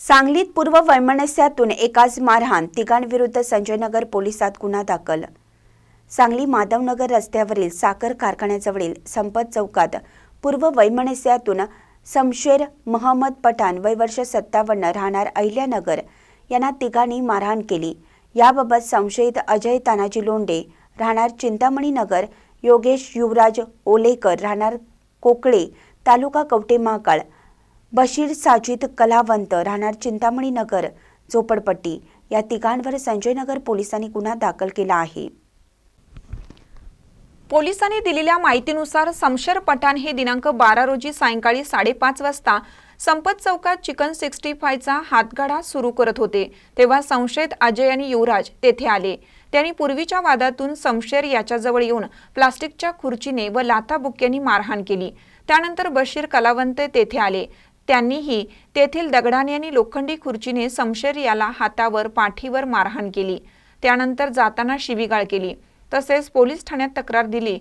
सांगलीत पूर्व वैमनस्यातून एकाच मारहाण, तिघांविरुद्ध संजयनगर पोलिसात गुन्हा दाखल। सांगली माधवनगर रस्त्यावरील साखर कारखान्याजवळील संपत चौकात पूर्व वैमनस्यातून शमशेर महम्मद पठाण वय वर्ष 57 राहणार अहिल्यानगर यांना तिघांनी मारहाण केली। याबाबत संशयित अजय तानाजी लोंढे राहणार चिंतामणी नगर, योगेश युवराज ओलेकर राहणार कोकळे तालुका कवठे महांकाळ, बशीर साजिद कलावंत राहणार चिंतामणी नगर झोपडपट्टी या तिघांवर संजयनगर पोलिसांनी गुन्हा दाखल केला आहे। पोलिसांनी दिलेल्या माहितीनुसार शमशेर पठाण हे दिनांक 12 रोजी सायंकाळी 5:30 वाजता संपत चौकात चिकन 65 चा हातगाडा सुरू करत होते, तेव्हा संशयित अजय आणि युवराज तेथे आले। त्यांनी पूर्वीच्या वादातून शमशेर याच्याजवळ येऊन प्लास्टिकच्या खुर्चीने व लाथाबुक्क्यांनी मारहाण केली। त्यानंतर बशीर कलावंत तेथे आले। त्यांनीही तेथील दगडाने आणि लोखंडी खुर्चीने शमशेर याला हातावर पाठीवर मारहाण केली। त्यानंतर जाताना शिवीगाळ केली, तसेच पोलीस ठाण्यात तक्रार दिली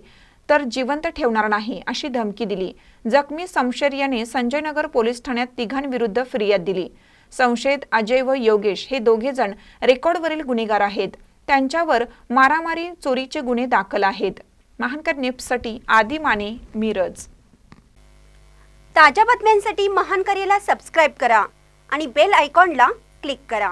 तर जिवंत ठेवणार नाही अशी धमकी दिली। जखमी शमशेर याने संजयनगर पोलीस ठाण्यात तिघांविरुद्ध फिर्याद दिली। संशयित अजय व योगेश हे दोघे जण रेकॉर्डवरील गुन्हेगार आहेत। त्यांच्यावर मारामारी, चोरीचे गुन्हे दाखल आहेत। महानकर न्यूजसाठी आदी माने, मिरज। ताज्या बातम्यांसाठी महानकरेला सबस्क्राइब करा आणि बेल आयकॉनला क्लिक करा।